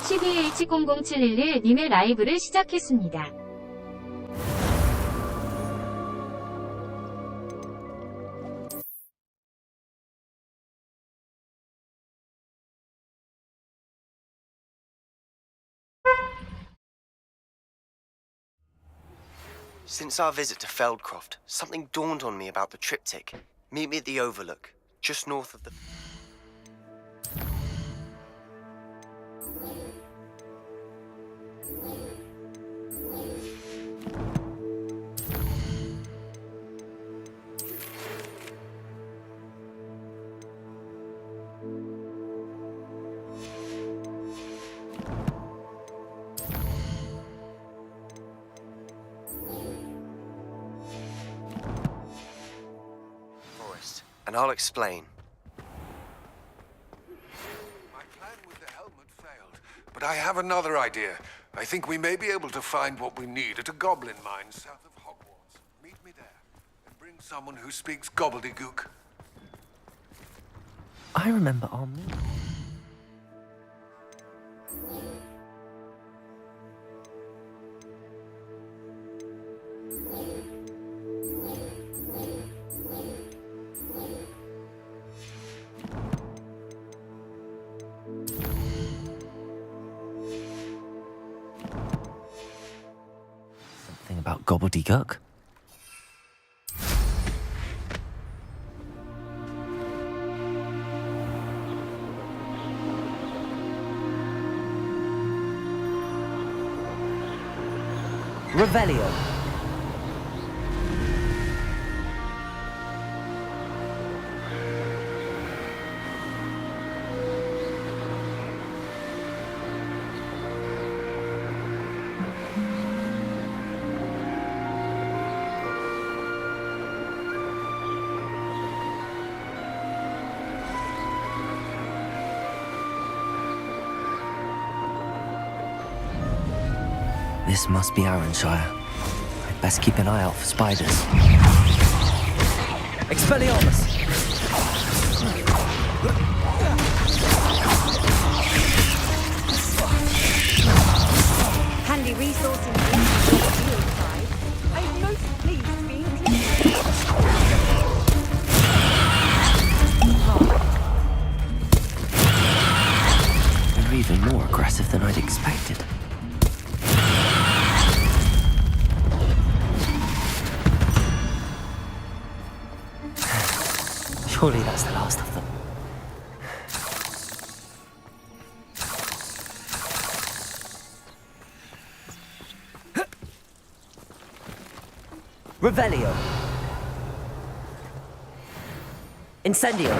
12H00711님의 라이브를 시작했습니다. Since our visit to Feldcroft, something dawned on me about the triptych. Meet me at the Overlook, just north of the... And I'll explain. My plan with the helmet failed, but I have another idea. I think we may be able to find what we need at a goblin mine south of Hogwarts. Meet me there, and bring someone who speaks gobbledygook. I remember our meeting. Something about gobbledygook? Revelio. This must be Arranshire. I'd best keep an eye out for spiders. Expelliarmus! Handy resource in the field side. I'm most pleased being clear. They're even more aggressive than I'd expected. Surely that's the last of them. Revelio. Incendio.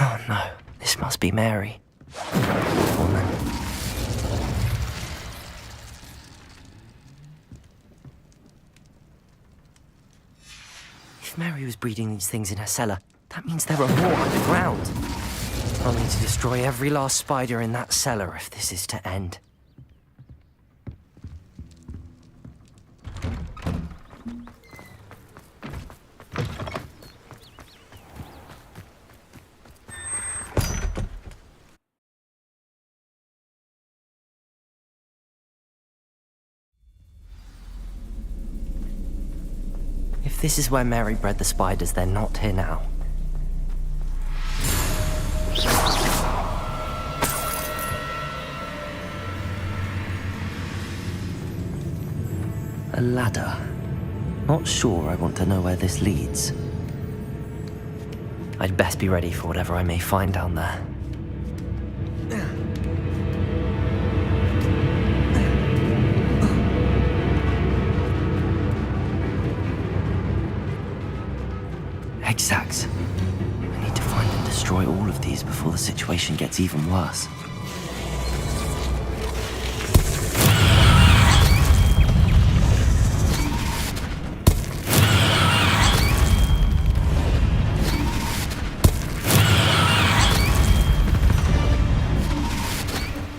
Oh no, this must be Mary. Woman. If Mary was breeding these things in her cellar, that means there are more underground. I'll need to destroy every last spider in that cellar if this is to end. If this is where Mary bred the spiders, they're not here now. A ladder. Not sure I want to know where this leads. I'd best be ready for whatever I may find down there. Egg sacs. I need to find and destroy all of these before the situation gets even worse.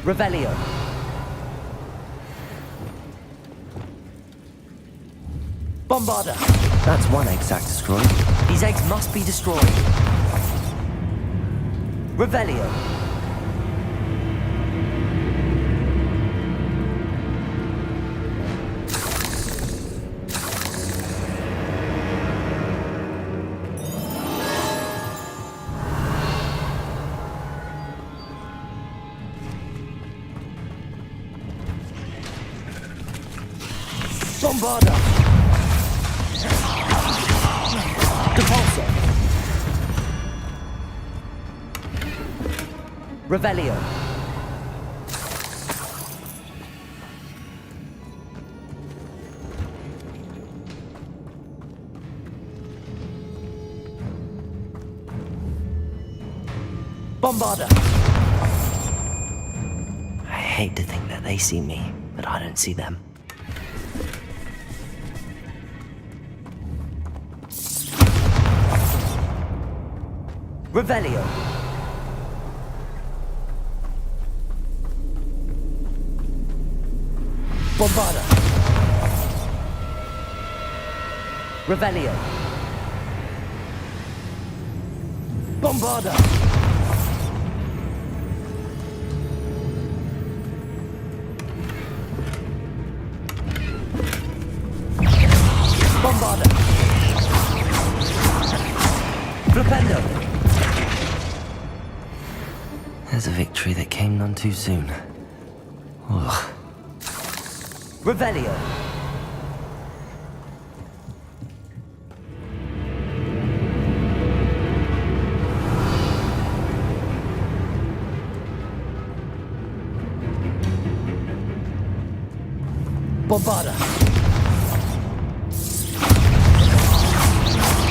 Revelio. Bombarda. That's one egg sac destroyed. These eggs must be destroyed. Revelio. Bombarda. Depulso. Revelio. Bombarda. I hate to think that they see me, but I don't see them. Revelio. Bombarda. Revelio. Bombarda. Bombarda. Flipendo. There's a victory that came none too soon. Ugh. Revelio. Bombarda.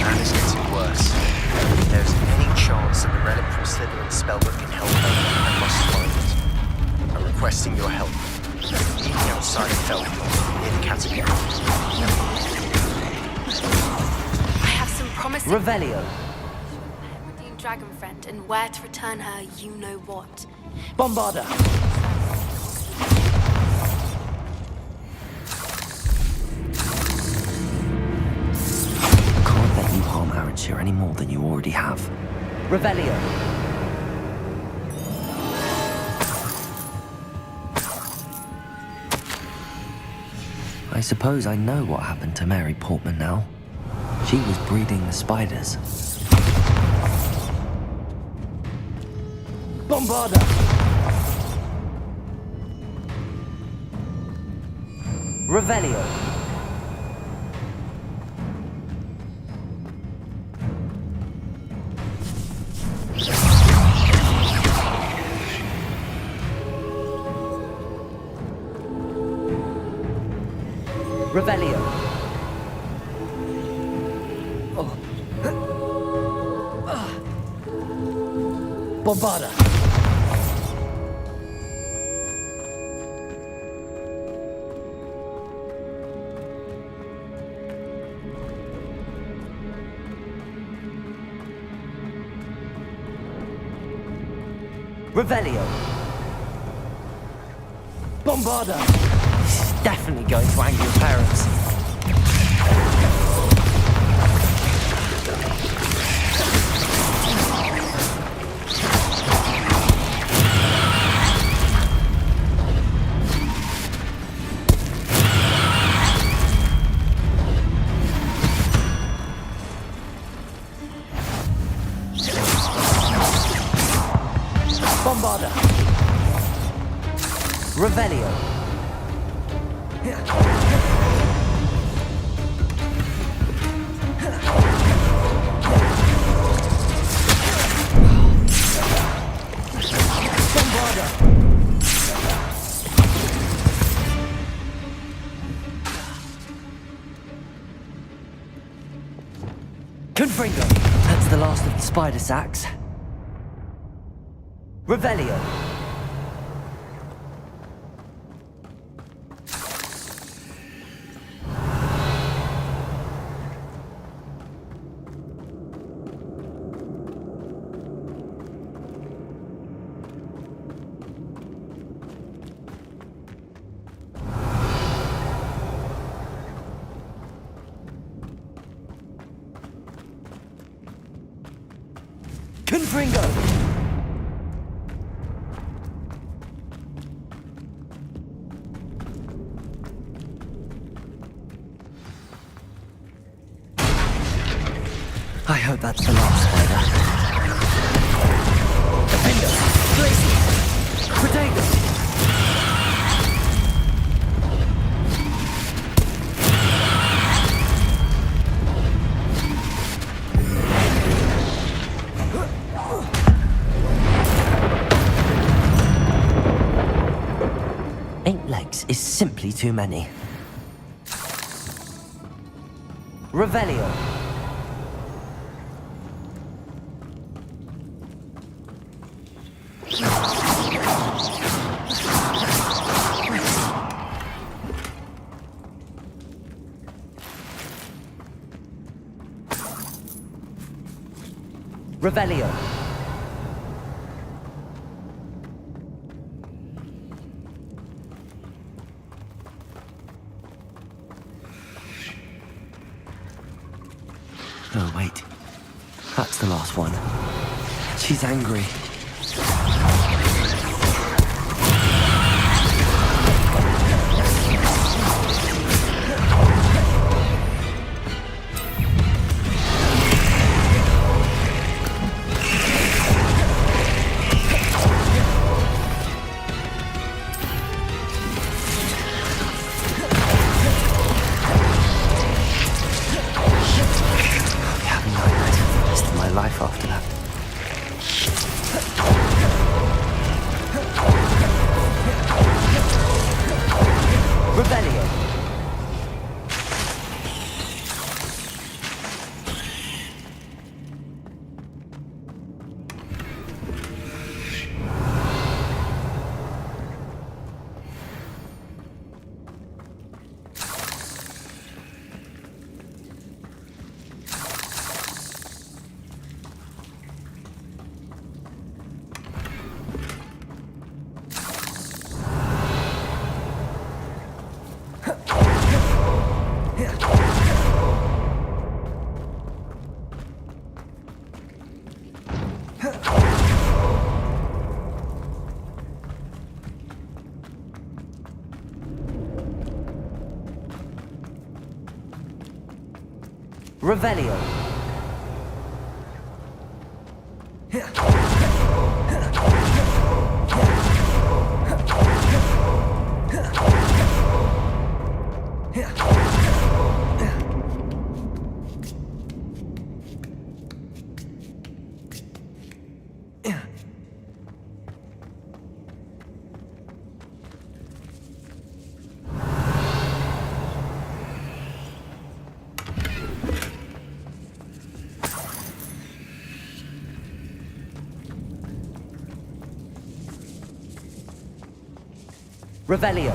And it's getting worse. If there's any chance that the relic from Slytherin's spellbook can help her, I must find it. I'm requesting your help. Meet me outside of Feldcroft, near the category. I have some promising... Revelio. Redeemed Dragon Friend, and where to return her, you know what. Bombarda. Can't let you harm Arachir any more than you already have. Revelio. I suppose I know what happened to Mary Portman now. She was breeding the spiders. Bombarda! Revelio. Revelio. Bombarda. Revelio. Bombarda. This is definitely going to anger your parents. Bombarda. Revelio. Bombarda. Confringo. That's the last of the spider sacks. Revelio. Confringo! I hope that's the last spider. Defender! Glacier! Protego! Is simply too many. Revelio. Revelio. Oh, wait. That's the last one. She's angry. Life after that. Revelio. Revelio. Revelio.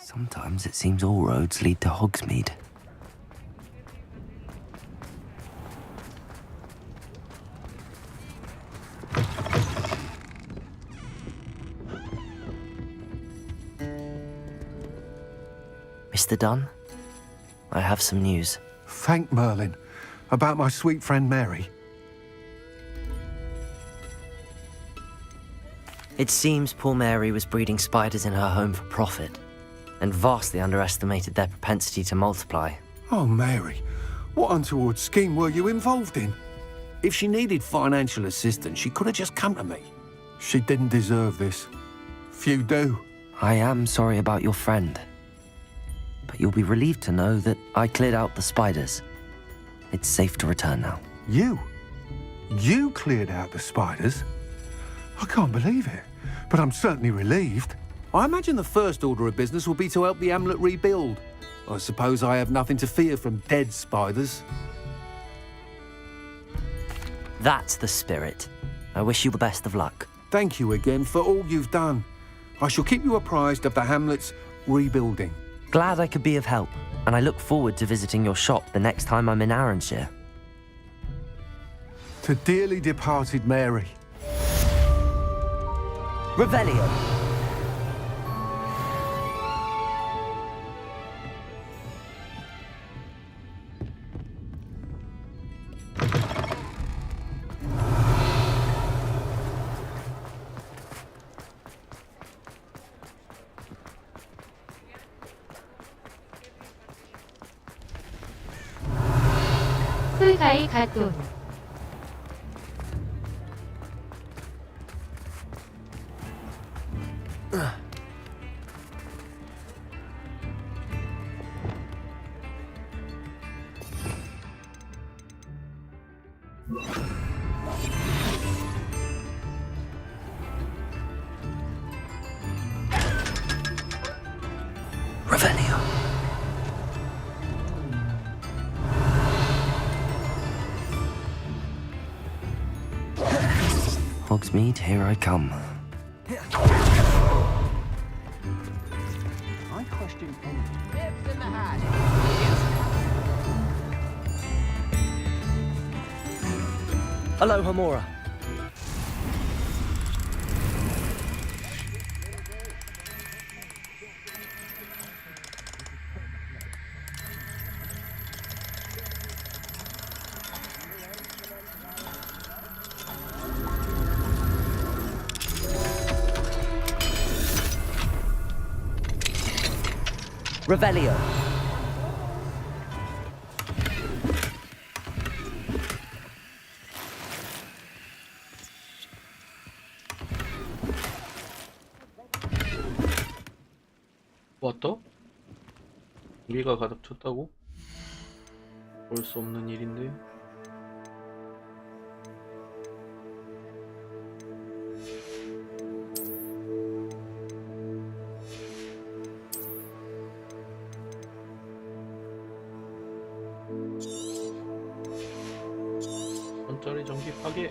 Sometimes it seems all roads lead to Hogsmeade. Mr. Dunn, I have some news. Thank Merlin. About my sweet friend Mary. It seems poor Mary was breeding spiders in her home for profit, and vastly underestimated their propensity to multiply. Oh, Mary. What untoward scheme were you involved in? If she needed financial assistance, she could have just come to me. She didn't deserve this. Few do. I am sorry about your friend, but you'll be relieved to know that I cleared out the spiders. It's safe to return now. You? You cleared out the spiders? I can't believe it, but I'm certainly relieved. I imagine the first order of business will be to help the amulet rebuild. I suppose I have nothing to fear from dead spiders. That's the spirit. I wish you the best of luck. Thank you again for all you've done. I shall keep you apprised of the hamlet's rebuilding. Glad I could be of help, and I look forward to visiting your shop the next time I'm in Arranshire. To dearly departed Mary. Revelio! 풀가이 갓돈. Revelio! Hogsmeade, here I come. I question Hello, Hamora. Revelio. 왔다? 우리가 가닥 쳤다고? 볼 수 없는 일인데. 원짜리 전기 파괴.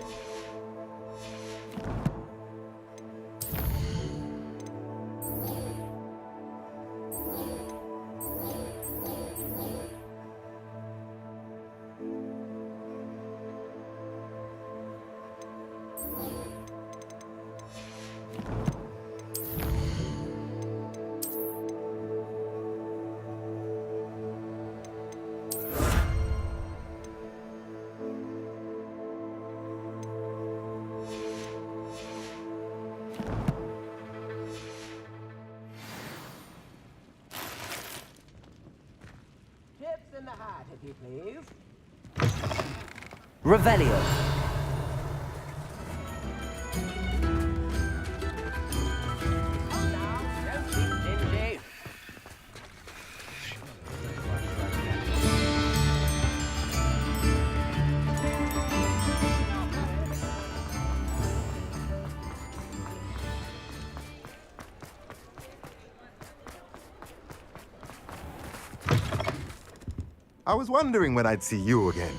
Tips in the hat, if you please. Revelio. Now, don't be stingy. I was wondering when I'd see you again.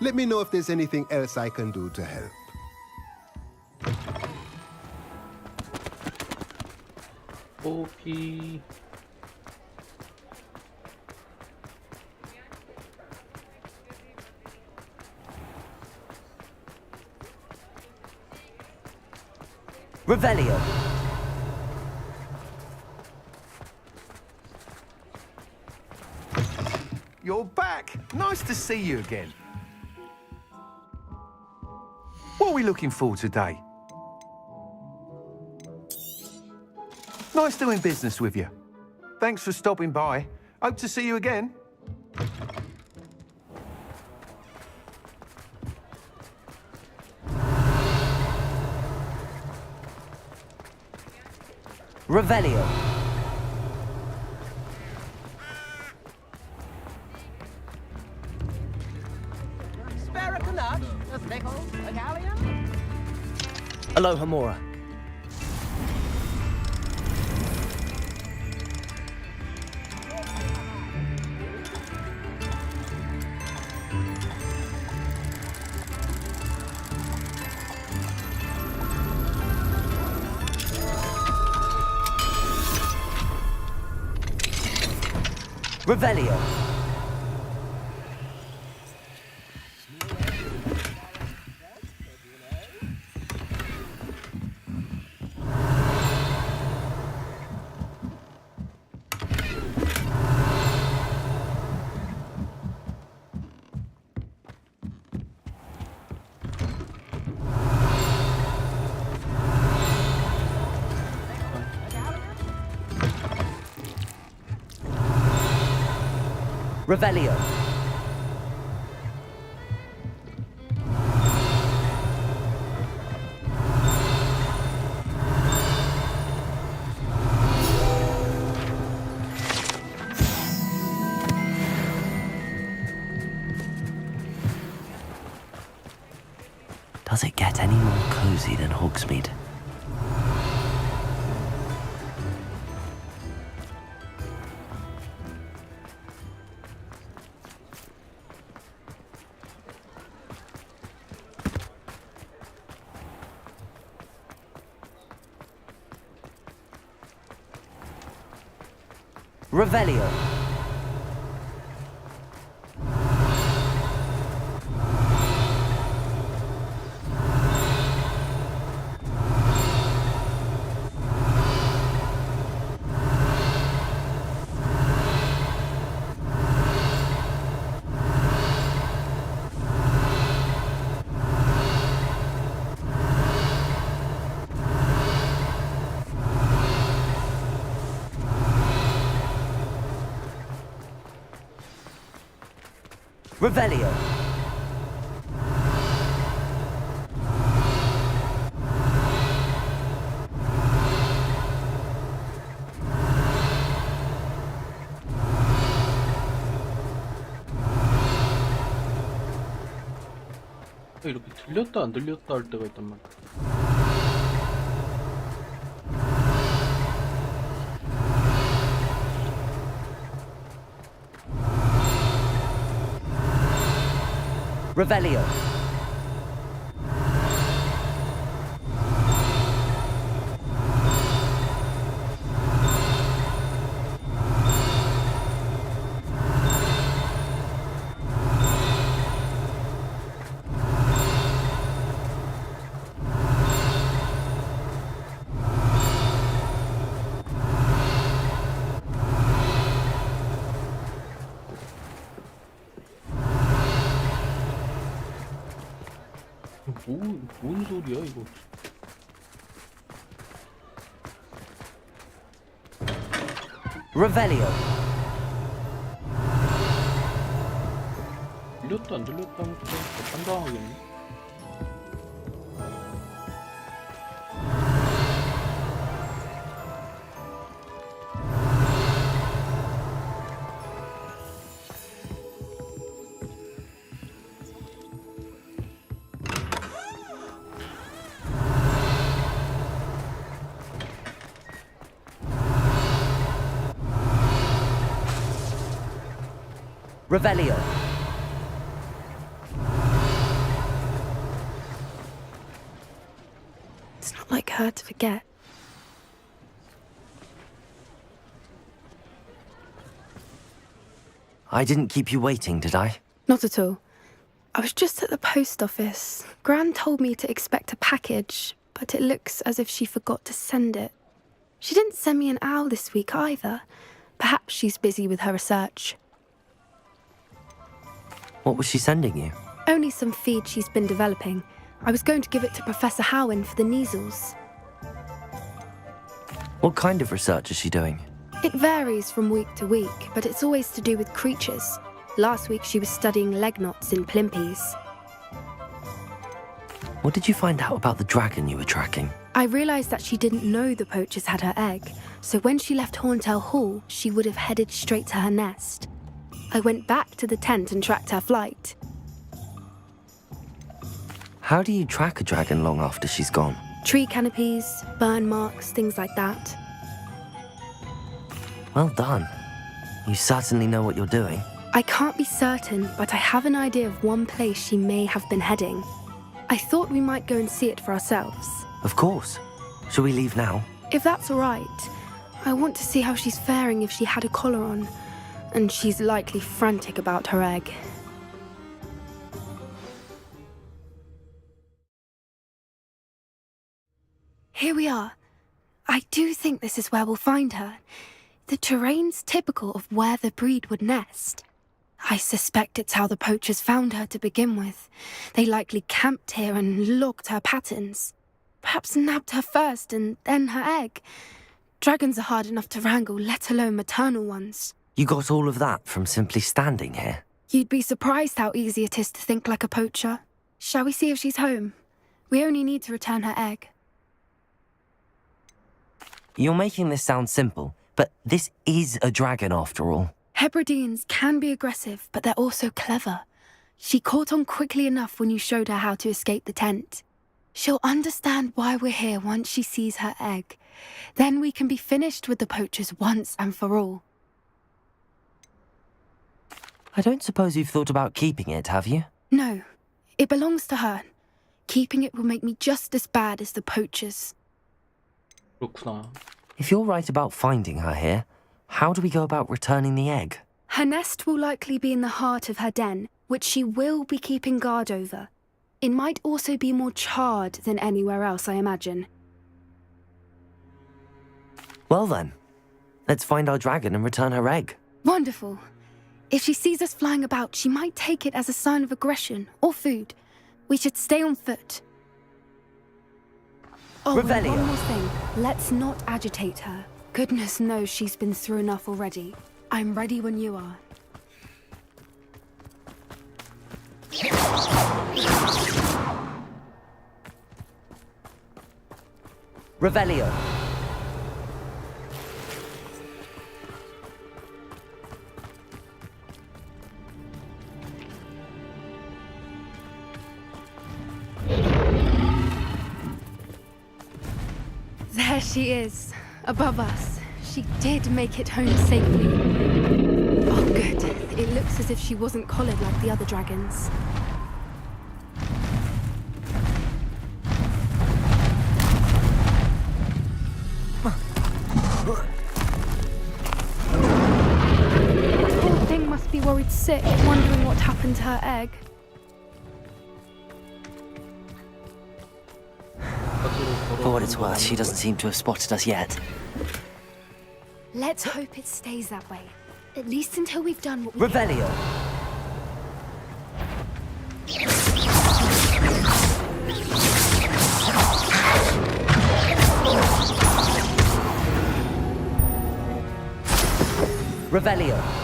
Let me know if there's anything else I can do to help. 뽀피. Revelio. You're back. Nice to see you again. What are we looking for today? Nice doing business with you. Thanks for stopping by. Hope to see you again. Revelio. Spare a nut, a pickle, a galleon? Aloha Mora. Revelio. Revelio. Does it get any more cozy than Hogsmeade? Revelio. Revelio. 이렇게 들렸다 안 들렸다 할 때가 있단 말이야. Revelio. 뭔 소리야 이거? Revelio. 들렸다 안 들렸다 하면 좀 황당하겠네. Revelio. It's not like her to forget. I didn't keep you waiting, did I? Not at all. I was just at the post office. Gran told me to expect a package, but it looks as if she forgot to send it. She didn't send me an owl this week either. Perhaps she's busy with her research. What was she sending you? Only some feed she's been developing. I was going to give it to Professor Howen for the measles. What kind of research is she doing? It varies from week to week, but it's always to do with creatures. Last week she was studying leg knots in plimpies. What did you find out about the dragon you were tracking? I realised that she didn't know the poachers had her egg, so when she left Horntail Hall, she would have headed straight to her nest. I went back to the tent and tracked her flight. How do you track a dragon long after she's gone? Tree canopies, burn marks, things like that. Well done. You certainly know what you're doing. I can't be certain, but I have an idea of one place she may have been heading. I thought we might go and see it for ourselves. Of course. Shall we leave now? If that's all right. I want to see how she's faring if she had a collar on. And she's likely frantic about her egg. Here we are. I do think this is where we'll find her. The terrain's typical of where the breed would nest. I suspect it's how the poachers found her to begin with. They likely camped here and logged her patterns. Perhaps nabbed her first and then her egg. Dragons are hard enough to wrangle, let alone maternal ones. You got all of that from simply standing here? You'd be surprised how easy it is to think like a poacher. Shall we see if she's home? We only need to return her egg. You're making this sound simple, but this is a dragon after all. Hebrideans can be aggressive, but they're also clever. She caught on quickly enough when you showed her how to escape the tent. She'll understand why we're here once she sees her egg. Then we can be finished with the poachers once and for all. I don't suppose you've thought about keeping it, have you? No, it belongs to her. Keeping it will make me just as bad as the poachers. 그렇구나. If you're right about finding her here, how do we go about returning the egg? Her nest will likely be in the heart of her den, which she will be keeping guard over. It might also be more charred than anywhere else, I imagine. Well then, let's find our dragon and return her egg. Wonderful. If she sees us flying about, she might take it as a sign of aggression or food. We should stay on foot. Oh, and Revelio. one more thing. Let's not agitate her. Goodness knows she's been through enough already. I'm ready when you are. Revelio. There she is, above us. She did make it home safely. Oh, good. It looks as if she wasn't collared like the other dragons. Poor thing must be worried sick, wondering what happened to her egg. For what it's worth, she doesn't seem to have spotted us yet. Let's hope it stays that way. At least until we've done what we Revelio. Revelio.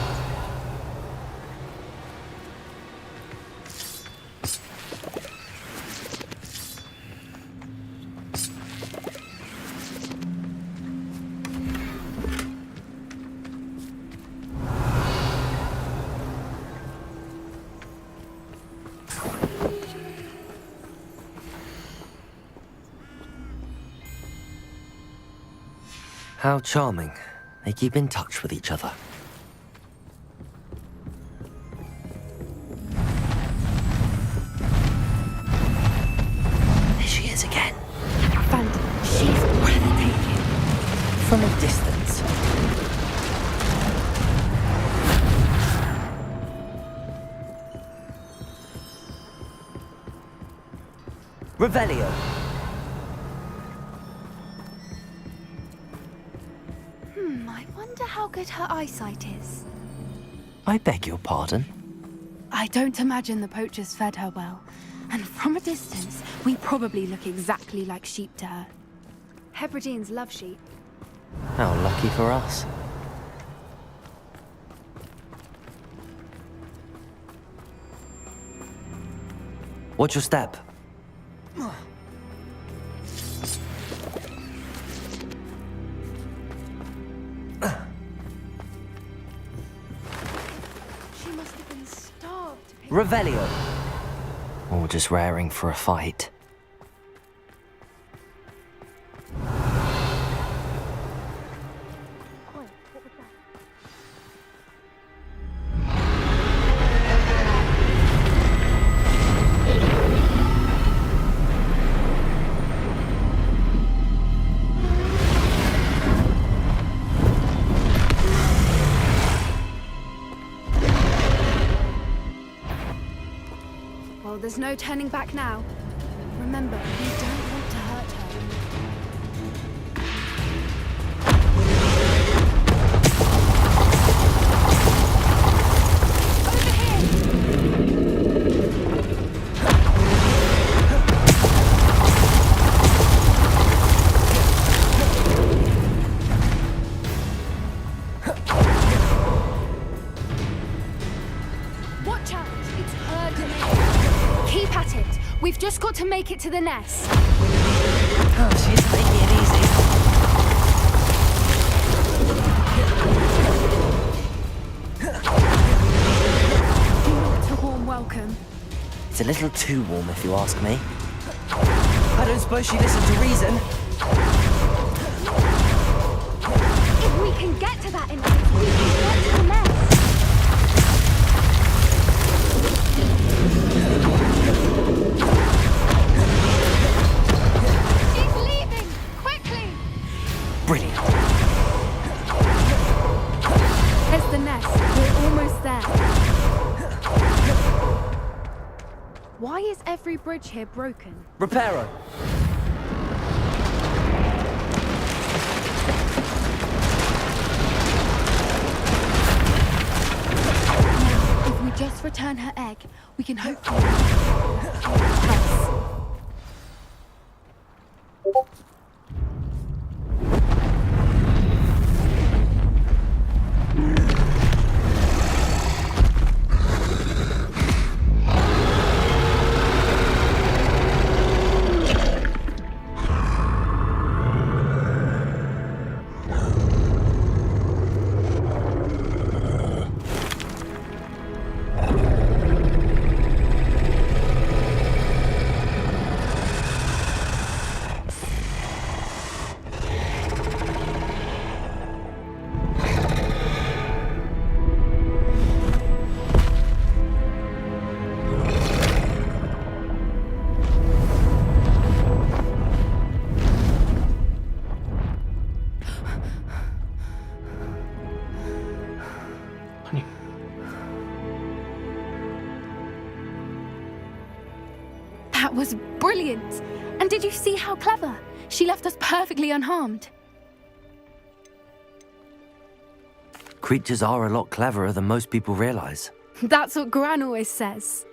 How charming. They keep in touch with each other. There she is again. Phantom, she's breathtaking. From a distance. Revelio. I wonder how good her eyesight is. I beg your pardon? I don't imagine the poachers fed her well. And from a distance, we probably look exactly like sheep to her. Hebrideans love sheep. How lucky for us. Watch your step. She must have been starved to pick. Revelio. Or just raring for a fight. Well, there's no turning back now. Remember, we don't want to hurt her. Over here! Watch out! It's her domain. Keep at it. We've just got to make it to the nest. Oh, she's making it easy. Not a warm welcome. It's a little too warm, if you ask me. I don't suppose she listened to reason. If we can get to that entrance, we can get to the nest. She's leaving! Quickly! Brilliant. There's the nest. We're almost there. Why is every bridge here broken? Reparo. Now, if we just return her egg, we can hopefully... Yes. 아니, That was brilliant! And did you see how clever? She left us perfectly unharmed. Creatures are a lot cleverer than most people realize. That's what Gran always says.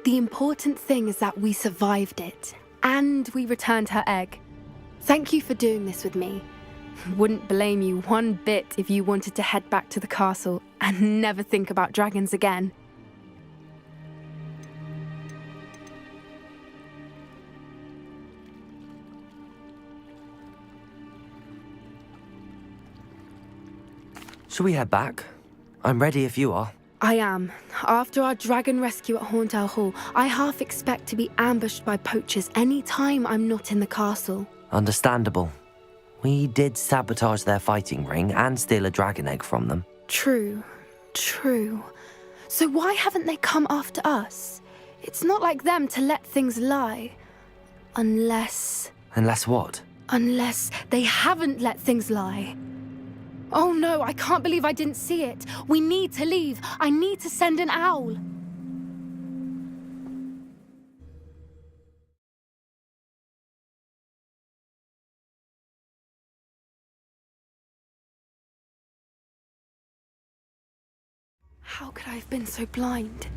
The important thing is that we survived it, and we returned her egg. Thank you for doing this with me. Wouldn't blame you one bit if you wanted to head back to the castle and never think about dragons again. Shall we head back? I'm ready if you are. I am. After our dragon rescue at Horndale Hall, I half expect to be ambushed by poachers any time I'm not in the castle. Understandable. We did sabotage their fighting ring and steal a dragon egg from them. True. So why haven't they come after us? It's not like them to let things lie. Unless Unless what? they haven't let things lie. Oh no, I can't believe I didn't see it. We need to leave. I need to send an owl. How could I have been so blind?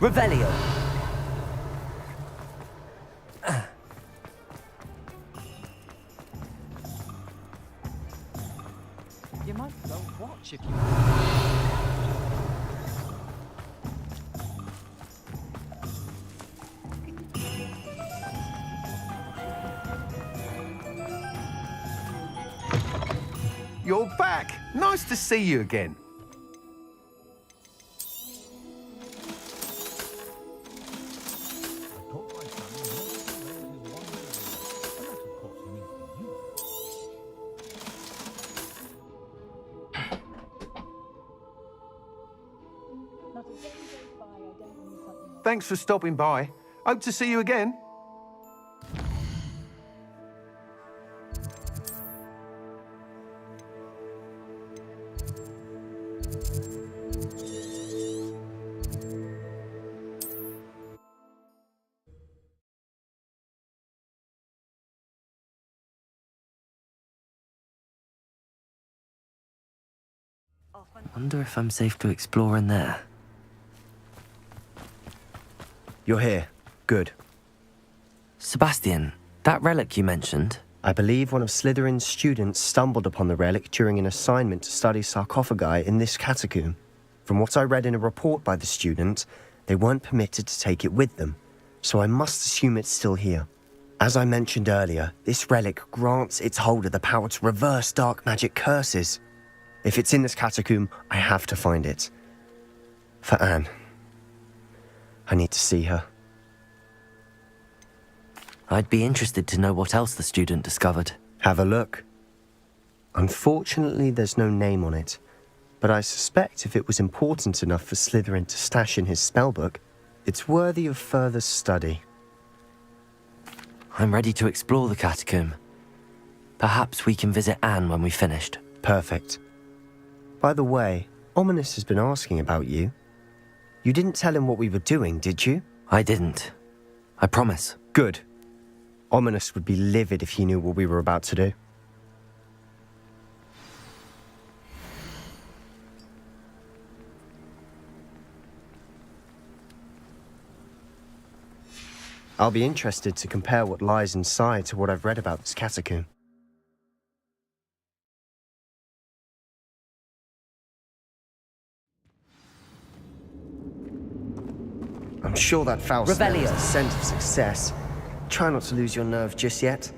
Revelio. You might go watch if you. You're back. Nice to see you again. Thanks for stopping by. Hope to see you again. Wonder if I'm safe to explore in there. You're here. Good. Sebastian, that relic you mentioned. I believe one of Slytherin's students stumbled upon the relic during an assignment to study sarcophagi in this catacomb. From what I read in a report by the student, they weren't permitted to take it with them, so I must assume it's still here. As I mentioned earlier, this relic grants its holder the power to reverse dark magic curses. If it's in this catacomb, I have to find it. For Anne. I need to see her. I'd be interested to know what else the student discovered. Have a look. Unfortunately, there's no name on it, but I suspect if it was important enough for Slytherin to stash in his spellbook, it's worthy of further study. I'm ready to explore the catacomb. Perhaps we can visit Anne when we've finished. Perfect. By the way, Ominous has been asking about you. You didn't tell him what we were doing, did you? I didn't. I promise. Good. Ominous would be livid if he knew what we were about to do. I'll be interested to compare what lies inside to what I've read about this catacomb. I'm sure that foul smell is the scent of success. Try not to lose your nerve just yet.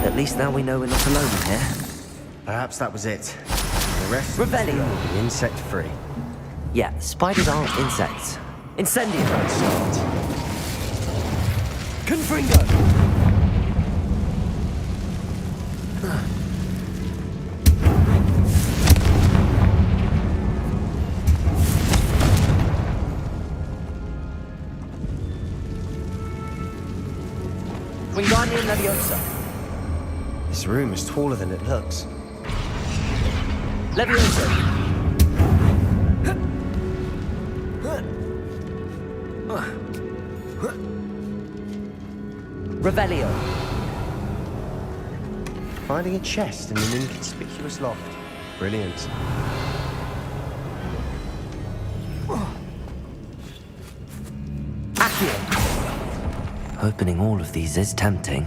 At least now we know we're not alone in here. Perhaps that was it. The rest Revelio. will be insect-free. Yeah, spiders aren't insects. Incendio! Confringo! Wingardium Leviosa. This room is taller than it looks. Leviosa. Revelio. Finding a chest in an inconspicuous loft. Brilliant. Accio. Opening all of these is tempting.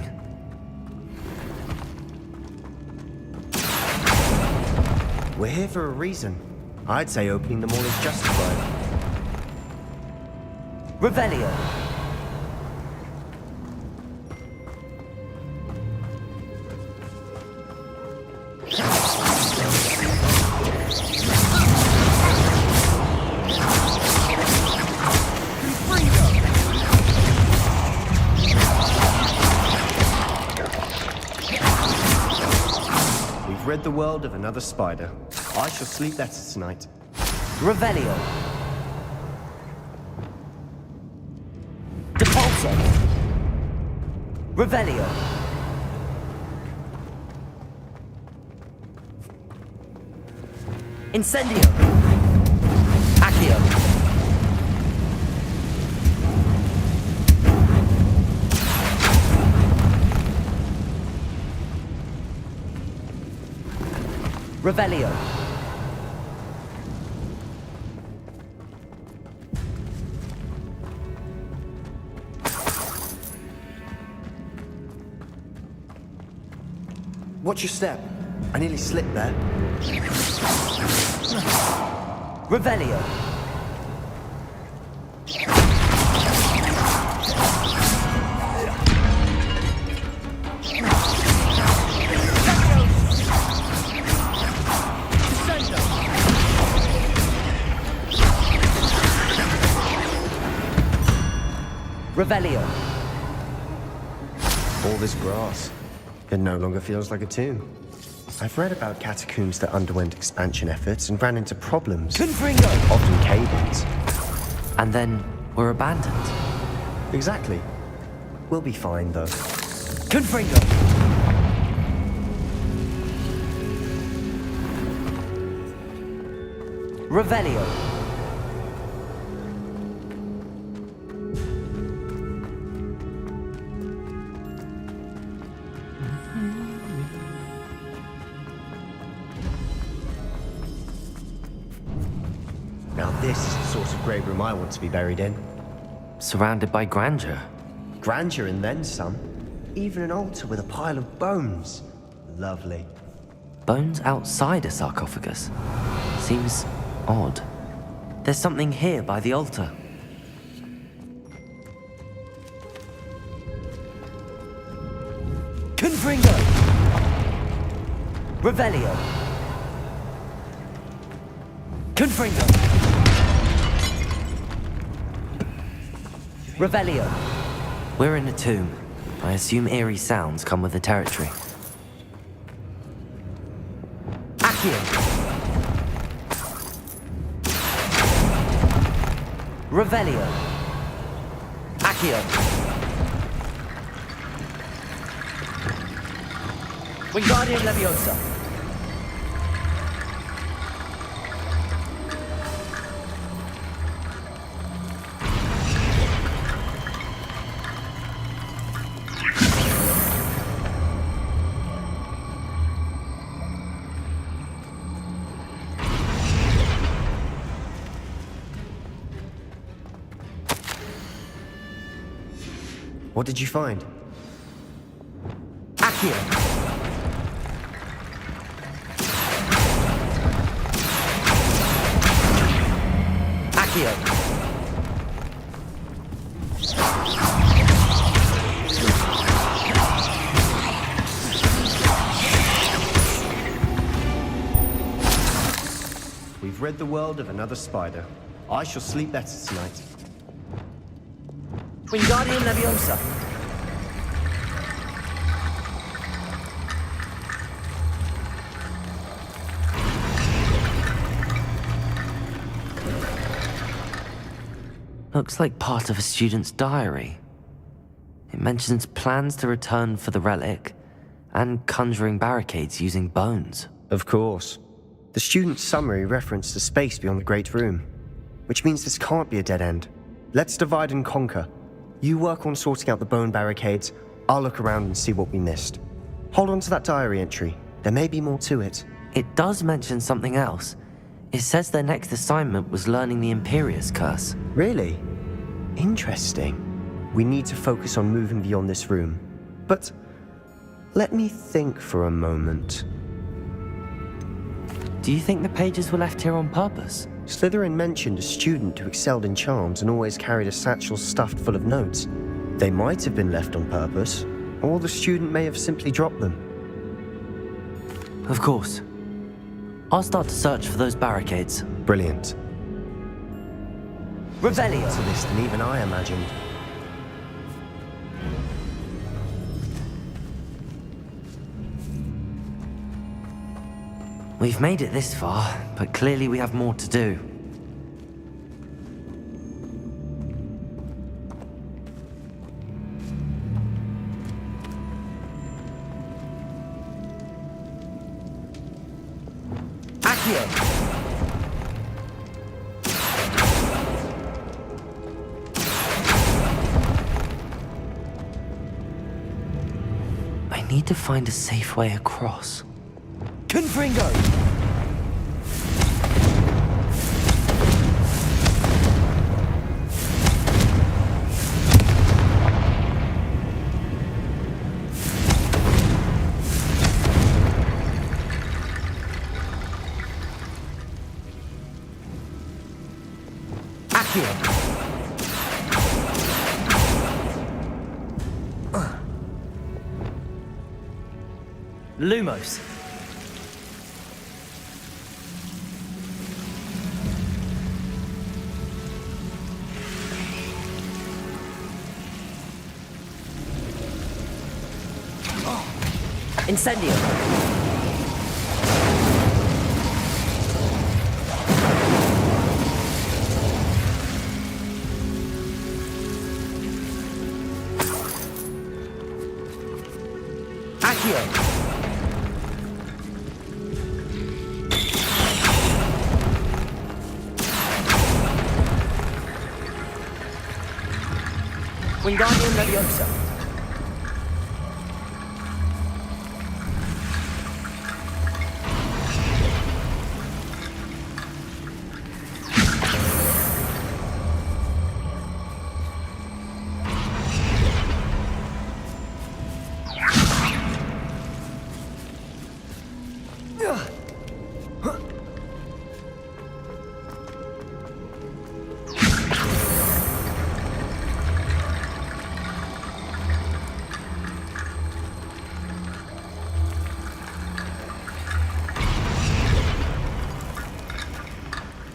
We're here for a reason. I'd say opening them all is justified. Revelio. We've rid the world of another spider. I shall sleep better tonight. Revelio. Depulso. Revelio. Incendio. Accio. Revelio. Watch your step. I nearly slipped there. Revelio. Revelio. All this grass. It no longer feels like a tomb. I've read about catacombs that underwent expansion efforts and ran into problems. Confringo! Often cave-ins. And then were abandoned. Exactly. We'll be fine, though. Confringo! Revelio. Now this is the sort of grave room I want to be buried in. Surrounded by grandeur. Grandeur and then some. Even an altar with a pile of bones. Lovely. Bones outside a sarcophagus? Seems odd. There's something here by the altar. Confringo! Revelio. Confringo! Revelio. We're in a tomb. I assume eerie sounds come with the territory. Accio. Revelio. Accio. Wingardium Leviosa. What did you find? Accio. Accio. We've rid the world of another spider. I shall sleep better tonight. Wingardium Leviosa. Looks like part of a student's diary. It mentions plans to return for the relic, and conjuring barricades using bones. Of course. The student's summary referenced the space beyond the Great Room, which means this can't be a dead end. Let's divide and conquer. You work on sorting out the bone barricades, I'll look around and see what we missed. Hold on to that diary entry. There may be more to it. It does mention something else. It says their next assignment was learning the Imperius Curse. Really? Interesting. We need to focus on moving beyond this room. But let me think for a moment. Do you think the pages were left here on purpose? Slytherin mentioned a student who excelled in charms and always carried a satchel stuffed full of notes. They might have been left on purpose, or the student may have simply dropped them. Of course. I'll start to search for those barricades. Brilliant. Revelio! To this than even I imagined. We've made it this far, but clearly we have more to do. I need to find a safe way across. Confringo! Lumos. Incendio. Accio. Wingardium Leviosa.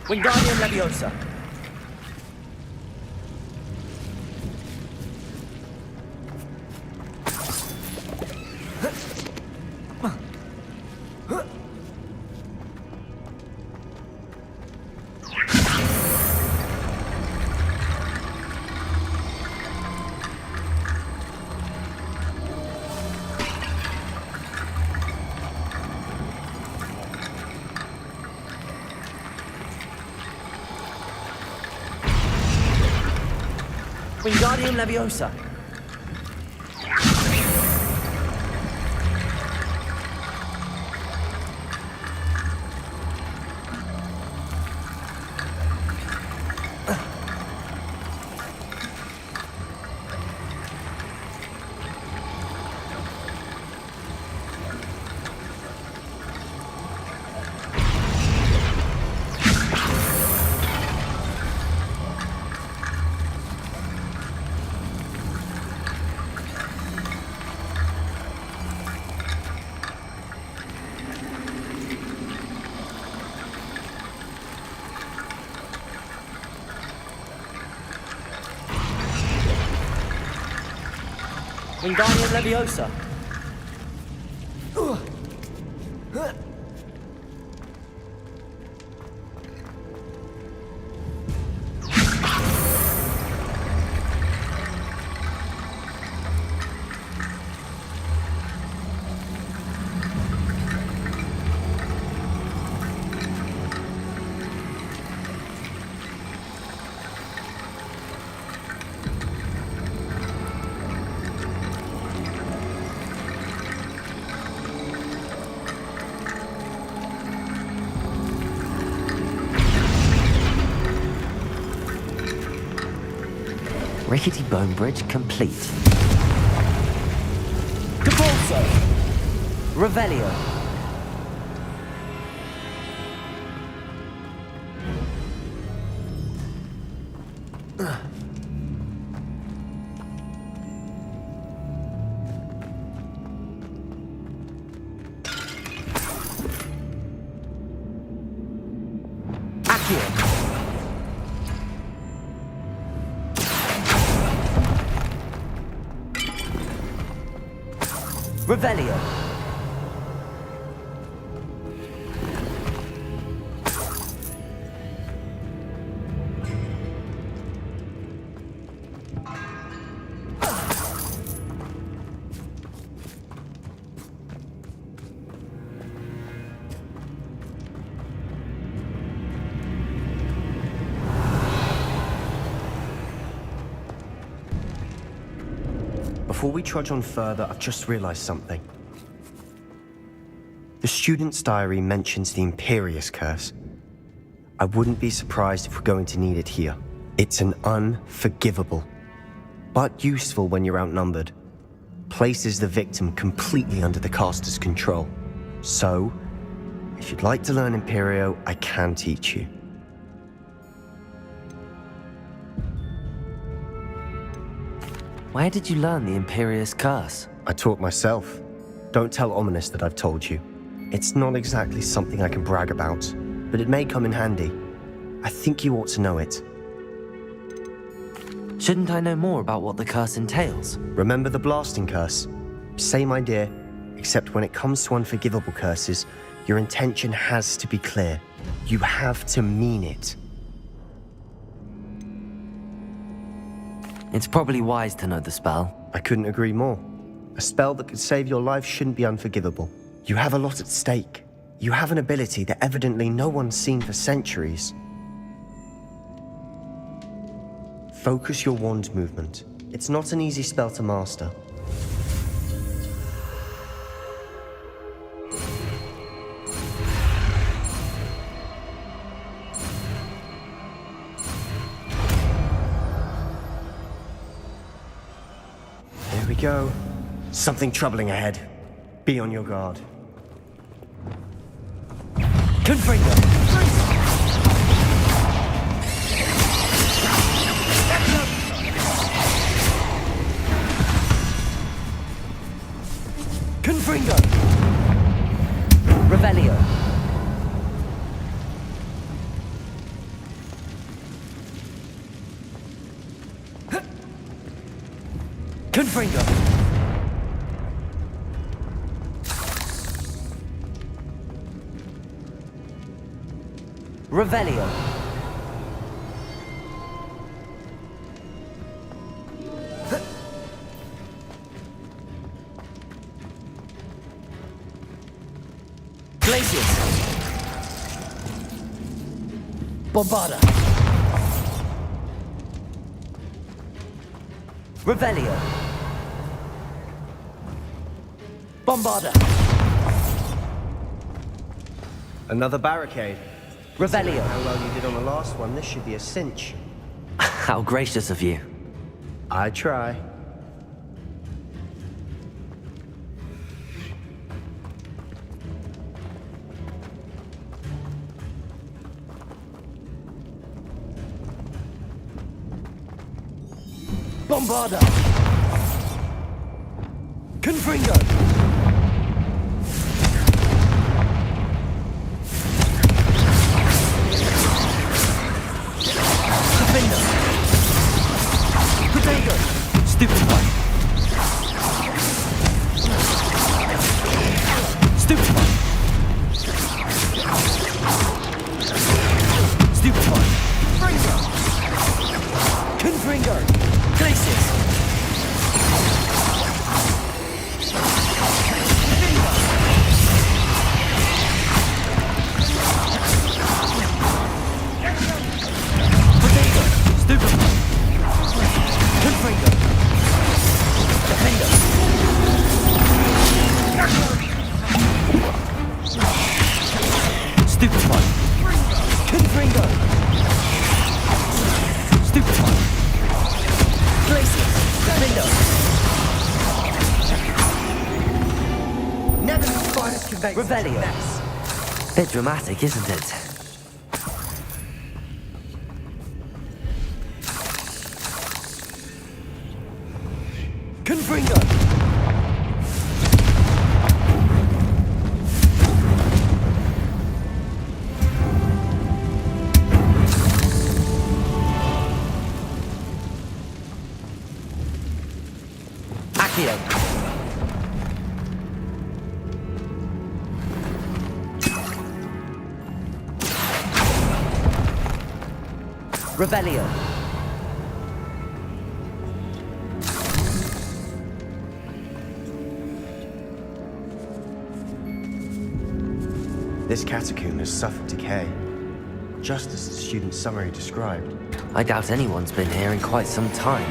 Wingardium Leviosa. Wingardium Leviosa. Wingardium Leviosa. Rickety bone bridge complete. Capolso! Revelio. Revelio. Before we trudge on further, I've just realized something. The student's diary mentions the Imperious Curse. I wouldn't be surprised if we're going to need it here. It's an unforgivable, but useful when you're outnumbered. Places the victim completely under the caster's control. So, if you'd like to learn Imperio, I can teach you. Where did you learn the Imperious Curse? I taught myself. Don't tell Ominous that I've told you. It's not exactly something I can brag about, but it may come in handy. I think you ought to know it. Shouldn't I know more about what the curse entails? Remember the blasting curse? Same idea, except when it comes to unforgivable curses, your intention has to be clear. You have to mean it. It's probably wise to know the spell. I couldn't agree more. A spell that could save your life shouldn't be unforgivable. You have a lot at stake. You have an ability that evidently no one's seen for centuries. Focus your wand movement. It's not an easy spell to master. There we go. Something troubling ahead. Be on your guard. Confringo! Confringo! Revelio. Confringo! Revelio. Glacius! Bombarda! Revelio. Bombarda! Another barricade. Revelio. How well you did on the last one, this should be a cinch. How gracious of you. I try. Bombarda! Confringo! Defender! Potato! Stupid one! Stupid one! Stupid one! Fringo! Confringo! Glacius! Potato! Stupid one! Confringo! Defender! Stupid one! Confringo! Stupid one! Defender. Never the finest conveyance. Revelio. Bit dramatic, isn't it? Confringo. Accio. Revelio. This catacomb has suffered decay, just as the student's summary described. I doubt anyone's been here in quite some time.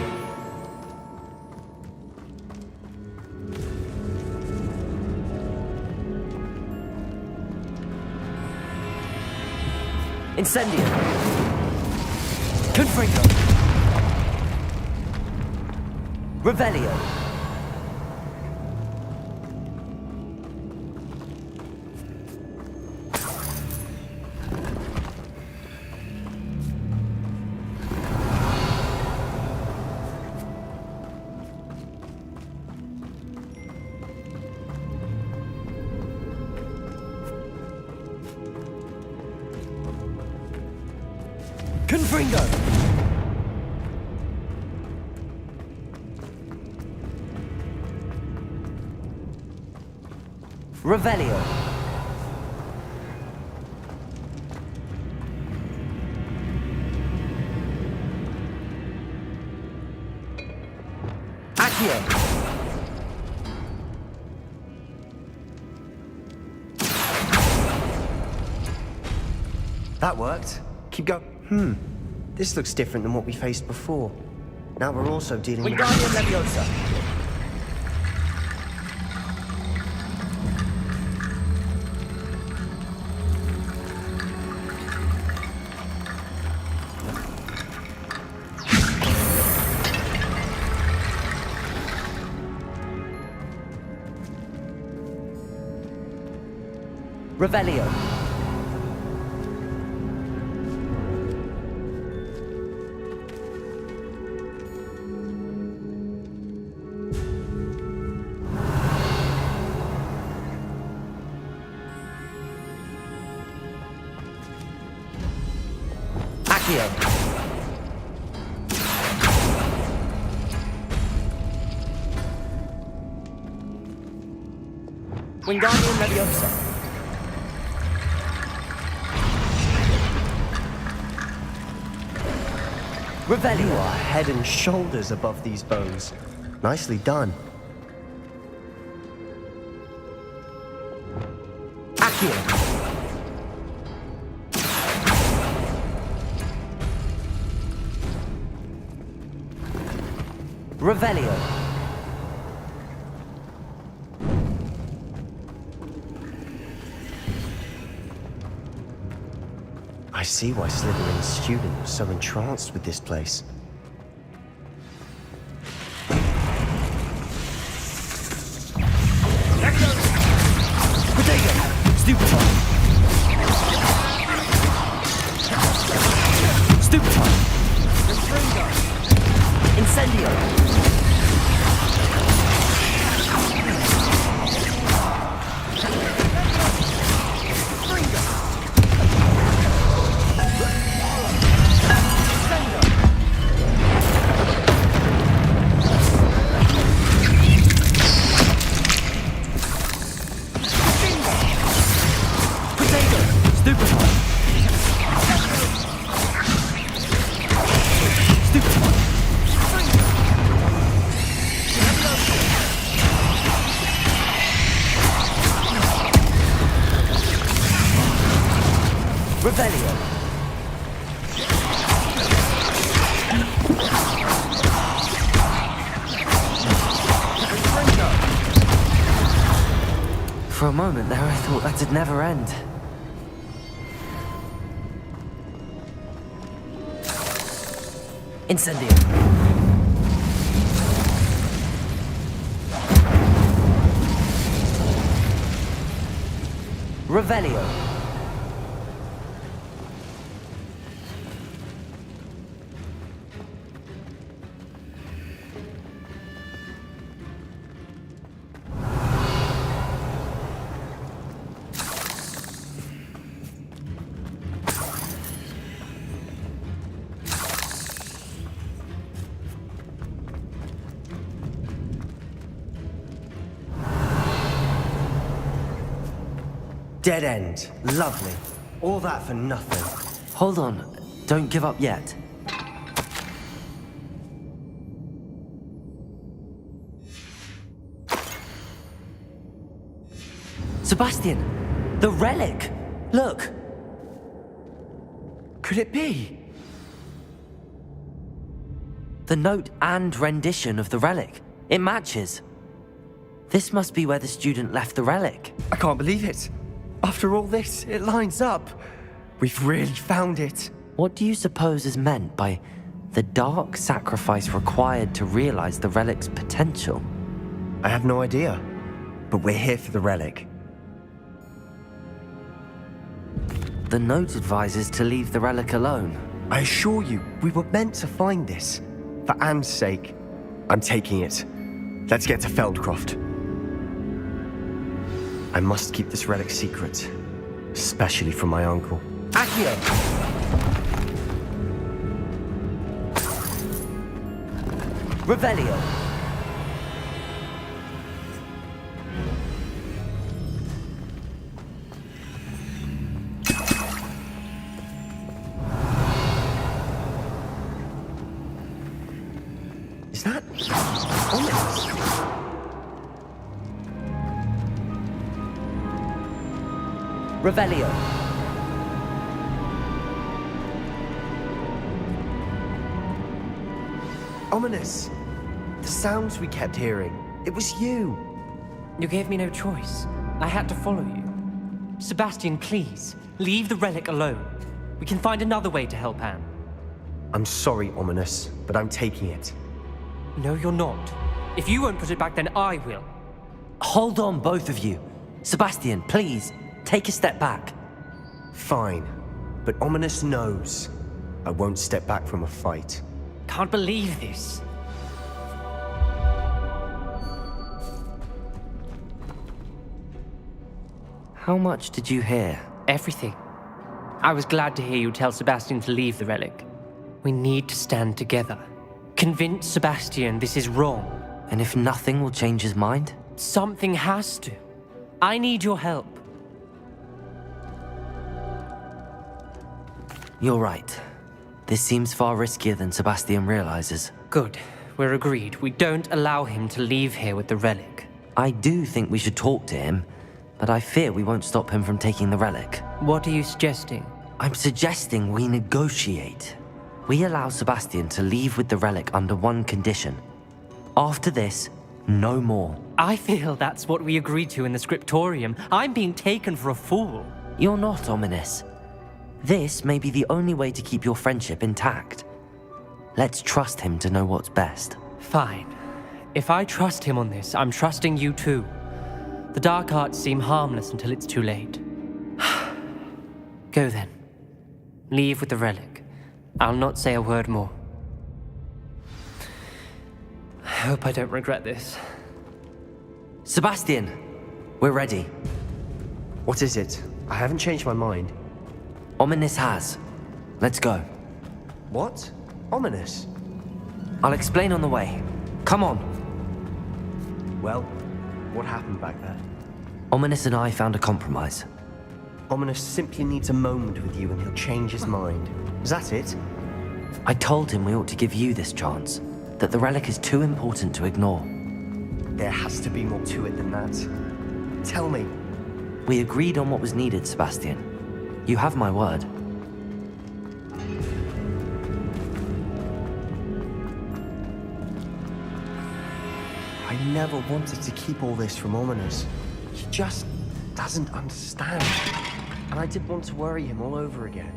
Incendio. Confringo. Revelio. Confringo. Revelio. Accio. That worked. Keep going. This looks different than what we faced before. Now we're also dealing with... Wingardium Leviosa. Revelio. Accio. Wingardium Leviosa. Revelio. You are head and shoulders above these bones. Nicely done. Accio. Revelio. I see why Slytherin's student was so entranced with this place. Protego. Stupefy. Stupefy. Incendio. Revelio. For a moment there, I thought that'd never end. Incendio. Revelio. Dead end. Lovely. All that for nothing. Hold on. Don't give up yet. Sebastian! The relic! Look! Could it be? The note and rendition of the relic. It matches. This must be where the student left the relic. I can't believe it. After all this, it lines up. We've really found it. What do you suppose is meant by the dark sacrifice required to realize the relic's potential? I have no idea. But we're here for the relic. The note advises to leave the relic alone. I assure you, we were meant to find this. For Anne's sake. I'm taking it. Let's get to Feldcroft. I must keep this relic secret. Especially from my uncle. Accio. Revelio. Is that ominous? Revelio. Ominous. The sounds we kept hearing. It was you. You gave me no choice. I had to follow you. Sebastian, please, leave the relic alone. We can find another way to help Anne. I'm sorry, Ominous, but I'm taking it. No, you're not. If you won't put it back, then I will. Hold on, both of you. Sebastian, please, take a step back. Fine, but Ominous knows. I won't step back from a fight. Can't believe this. How much did you hear? Everything. I was glad to hear you tell Sebastian to leave the relic. We need to stand together. Convince Sebastian this is wrong. And if nothing will change his mind? Something has to. I need your help. You're right. This seems far riskier than Sebastian realizes. Good. We're agreed. We don't allow him to leave here with the relic. I do think we should talk to him, but I fear we won't stop him from taking the relic. What are you suggesting? I'm suggesting we negotiate. We allow Sebastian to leave with the relic under one condition. After this, no more. I feel that's what we agreed to in the scriptorium. I'm being taken for a fool. You're not, Ominous. This may be the only way to keep your friendship intact. Let's trust him to know what's best. Fine. If I trust him on this, I'm trusting you too. The dark arts seem harmless until it's too late. Go then. Leave with the relic. I'll not say a word more. I hope I don't regret this. Sebastian, we're ready. What is it? I haven't changed my mind. Ominous has. Let's go. What? Ominous? I'll explain on the way. Come on. Well, what happened back there? Ominous and I found a compromise. Ominous simply needs a moment with you and he'll change his mind. Is that it? I told him we ought to give you this chance, that the relic is too important to ignore. There has to be more to it than that. Tell me. We agreed on what was needed, Sebastian. You have my word. I never wanted to keep all this from Ominous. He just doesn't understand. And I didn't want to worry him all over again.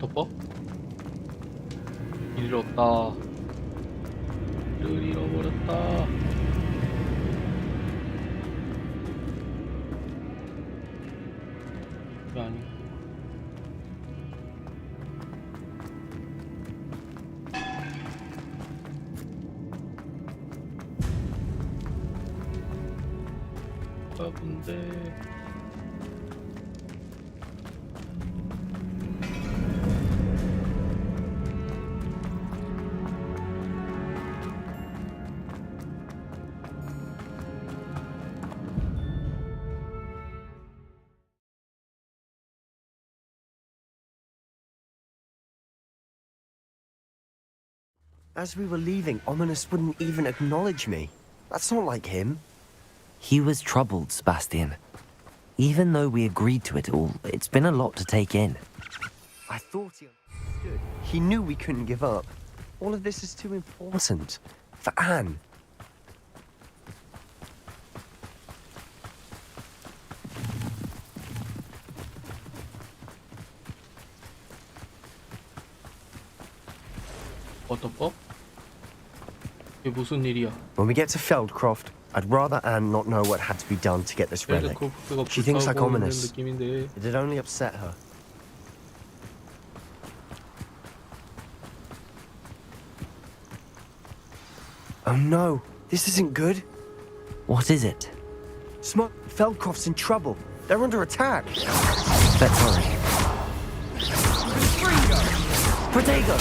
워터법? 잃었다. 를 잃어버렸다. 이게 아니고. 뭔데? As we were leaving, Ominous wouldn't even acknowledge me. That's not like him. He was troubled, Sebastian. Even though we agreed to it all, it's been a lot to take in. I thought he understood. He knew we couldn't give up. All of this is too important. For Anne. 워터법? 이게 무슨 일이야? When we get to Feldcroft, I'd rather Anne not know what had to be done to get this relic. She thinks like Ominous. It'd only upset her. Oh no, this isn't good. What is it? Feldcroft's in trouble. They're under attack. Let's hurry. Protego!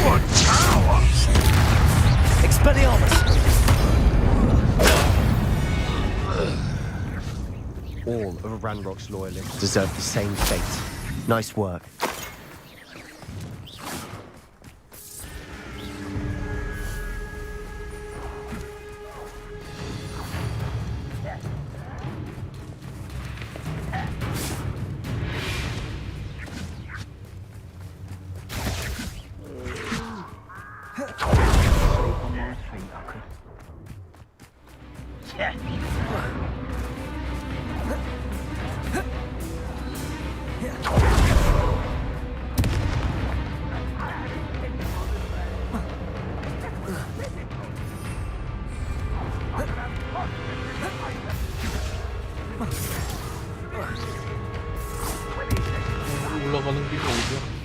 What tower? Expelliarmus! All of Ranrock's loyalists deserve the same fate. Nice work. 올라가는 길이 어디야?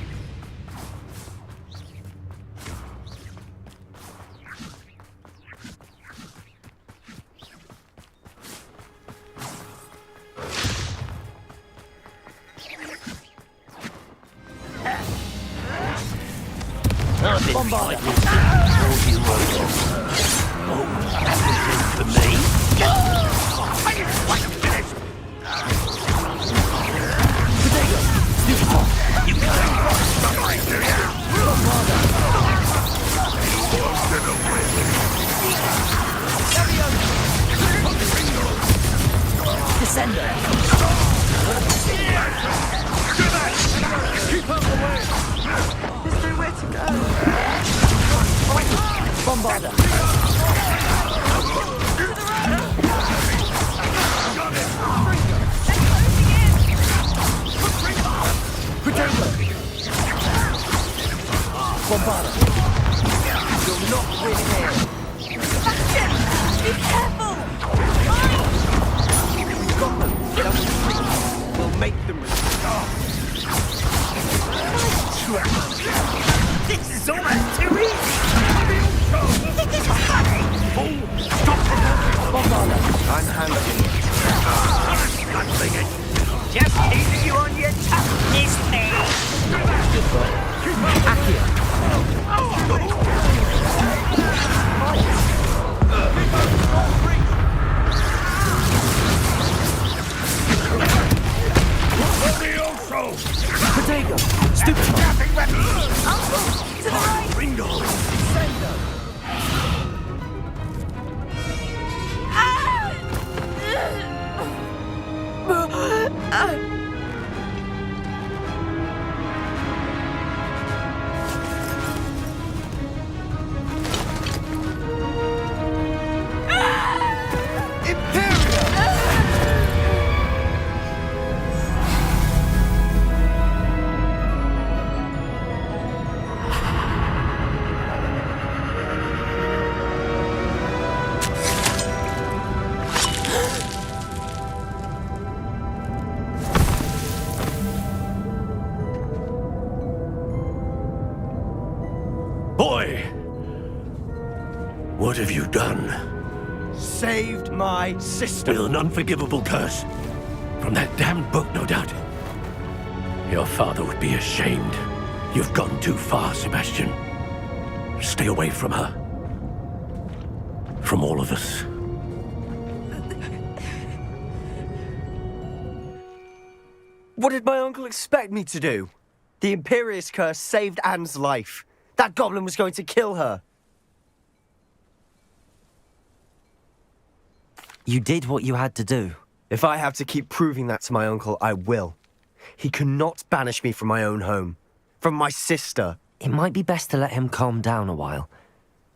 boy! What have you done? Saved my sister. With an unforgivable curse. From that damned book, no doubt. Your father would be ashamed. You've gone too far, Sebastian. Stay away from her. From all of us. What did my uncle expect me to do? The Imperious curse saved Anne's life. That goblin was going to kill her. You did what you had to do. If I have to keep proving that to my uncle, I will. He cannot banish me from my own home. From my sister. It might be best to let him calm down a while.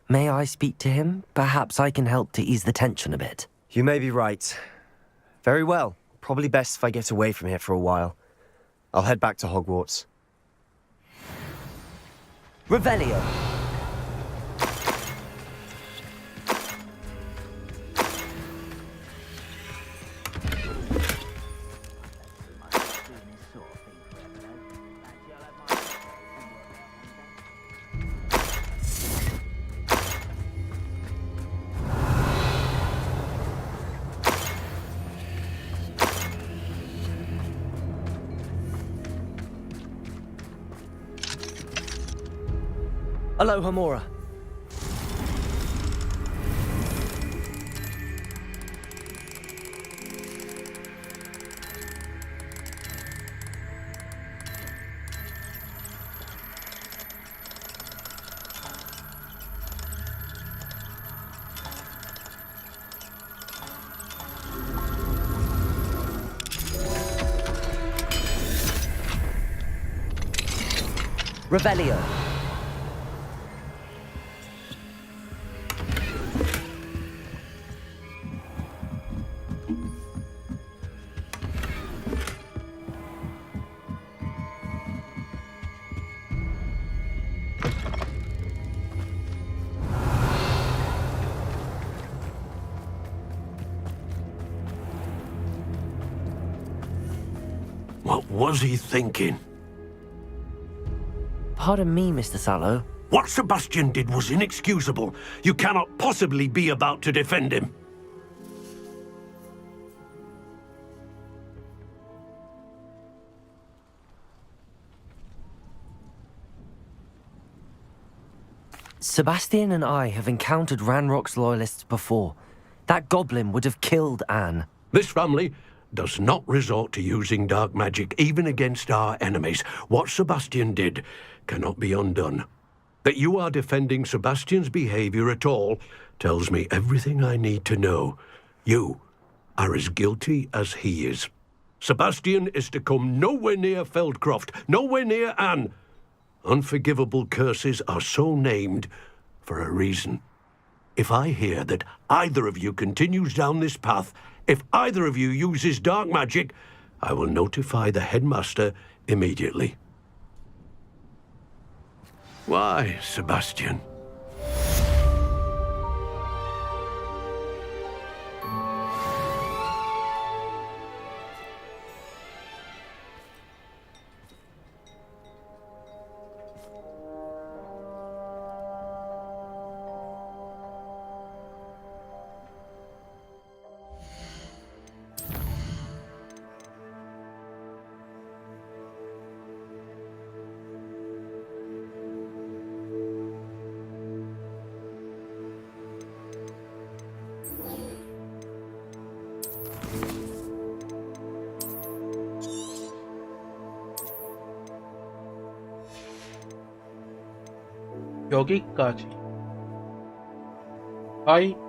May I speak to him? Perhaps I can help to ease the tension a bit. You may be right. Very well. Probably best if I get away from here for a while. I'll head back to Hogwarts. Revelio. Aloha, Mora. Revelio. What was he thinking? Pardon me, Mr. Sallow. What Sebastian did was inexcusable. You cannot possibly be about to defend him. Sebastian and I have encountered Ranrock's loyalists before. That goblin would have killed Anne. This family does not resort to using dark magic, even against our enemies. What Sebastian did cannot be undone. That you are defending Sebastian's behavior at all tells me everything I need to know. You are as guilty as he is. Sebastian is to come nowhere near Feldcroft, nowhere near Anne. Unforgivable curses are so named for a reason. If I hear that either of you continues down this path, if either of you uses dark magic, I will notify the headmaster immediately. Why, Sebastian? 여기까지. 바이.